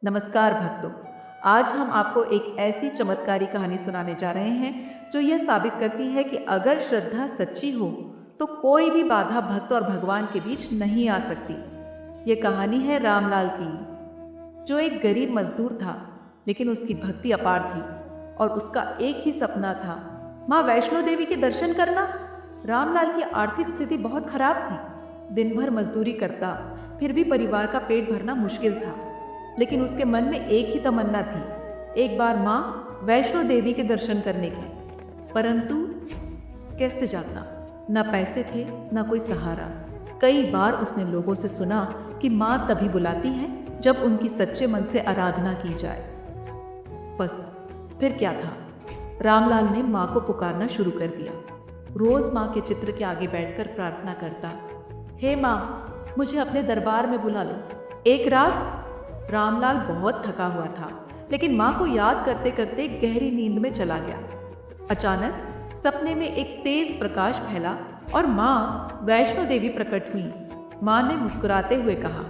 नमस्कार भक्तों। आज हम आपको एक ऐसी चमत्कारी कहानी सुनाने जा रहे हैं जो यह साबित करती है कि अगर श्रद्धा सच्ची हो तो कोई भी बाधा भक्त और भगवान के बीच नहीं आ सकती। ये कहानी है रामलाल की, जो एक गरीब मजदूर था, लेकिन उसकी भक्ति अपार थी और उसका एक ही सपना था, माँ वैष्णो देवी के दर्शन करना। रामलाल की आर्थिक स्थिति बहुत खराब थी। दिन भर मजदूरी करता, फिर भी परिवार का पेट भरना मुश्किल था। लेकिन उसके मन में एक ही तमन्ना थी, एक बार माँ वैष्णो देवी के दर्शन करने की। परंतु कैसे जाता? न पैसे थे, न कोई सहारा। कई बार उसने लोगों से सुना कि माँ तभी बुलाती है जब उनकी सच्चे मन से आराधना की जाए। बस फिर क्या था, रामलाल ने माँ को पुकारना शुरू कर दिया। रोज माँ के चित्र के आगे बैठकर प्रार्थना करता, हे माँ, मुझे अपने दरबार में बुला लो। एक रात रामलाल बहुत थका हुआ था, लेकिन माँ को याद करते करते गहरी नींद में चला गया। अचानक सपने में एक तेज प्रकाश फैला और माँ वैष्णो देवी प्रकट हुई। माँ ने मुस्कुराते हुए कहा,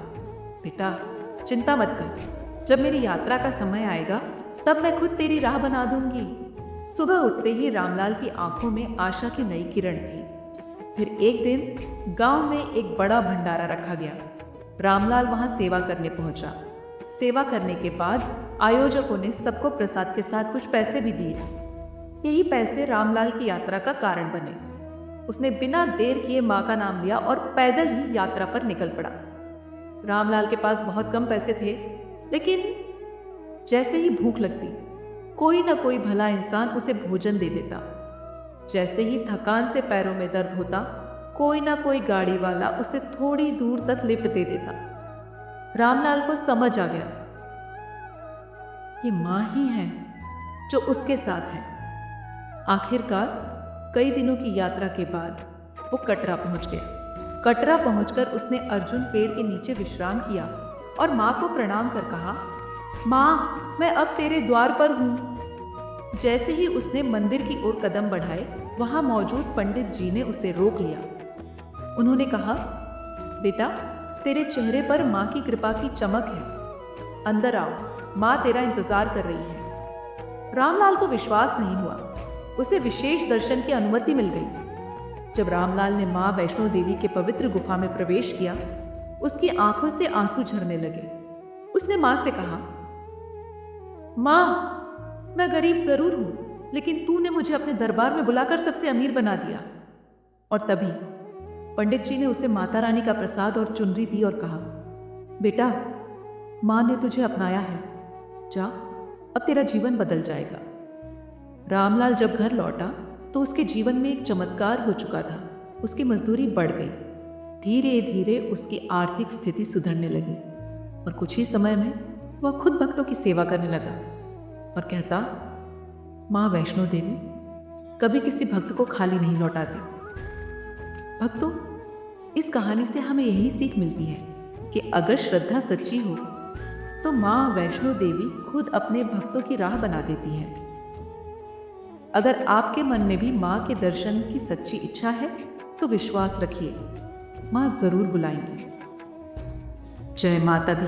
बेटा चिंता मत कर, जब मेरी यात्रा का समय आएगा तब मैं खुद तेरी राह बना दूंगी। सुबह उठते ही रामलाल की आंखों में आशा की नई किरण थी। फिर एक दिन गांव में एक बड़ा भंडारा रखा गया। रामलाल वहां सेवा करने पहुंचा। सेवा करने के बाद आयोजकों ने सबको प्रसाद के साथ कुछ पैसे भी दिए। यही पैसे रामलाल की यात्रा का कारण बने। उसने बिना देर किए माँ का नाम लिया और पैदल ही यात्रा पर निकल पड़ा। रामलाल के पास बहुत कम पैसे थे, लेकिन जैसे ही भूख लगती, कोई ना कोई भला इंसान उसे भोजन दे देता। जैसे ही थकान से पैरों में दर्द होता, कोई ना कोई गाड़ी वाला उसे थोड़ी दूर तक लिफ्ट दे देता। रामलाल को समझ आ गया, ये माँ ही है जो उसके साथ है। आखिरकार कई दिनों की यात्रा के बाद वो कटरा पहुंच गया। कटरा पहुंचकर उसने अर्जुन पेड़ के नीचे विश्राम किया और माँ को प्रणाम कर कहा, माँ मैं अब तेरे द्वार पर हूँ। जैसे ही उसने मंदिर की ओर कदम बढ़ाए, वहां मौजूद पंडित जी ने उसे रोक लिया। उन्होंने कहा, बेटा तेरे चेहरे पर माँ की कृपा की चमक है, अंदर आओ, माँ तेरा इंतजार कर रही है। रामलाल को विश्वास नहीं हुआ। उसे विशेष दर्शन की अनुमति मिल गई। जब रामलाल ने माँ वैष्णो देवी के पवित्र गुफा में प्रवेश किया, उसकी आंखों से आंसू झरने लगे। उसने माँ से कहा, माँ मैं गरीब जरूर हूं, लेकिन तूने मुझे अपने दरबार में बुलाकर सबसे अमीर बना दिया। और तभी पंडित जी ने उसे माता रानी का प्रसाद और चुनरी दी और कहा, बेटा माँ ने तुझे अपनाया है, जा अब तेरा जीवन बदल जाएगा। रामलाल जब घर लौटा तो उसके जीवन में एक चमत्कार हो चुका था। उसकी मजदूरी बढ़ गई। धीरे धीरे उसकी आर्थिक स्थिति सुधरने लगी और कुछ ही समय में वह खुद भक्तों की सेवा करने लगा और कहता, माँ वैष्णो देवी कभी किसी भक्त को खाली नहीं लौटाती। भक्तों, इस कहानी से हमें यही सीख मिलती है कि अगर श्रद्धा सच्ची हो तो माँ वैष्णो देवी खुद अपने भक्तों की राह बना देती है। अगर आपके मन में भी माँ के दर्शन की सच्ची इच्छा है तो विश्वास रखिए, माँ जरूर बुलाएंगी। जय माता दी।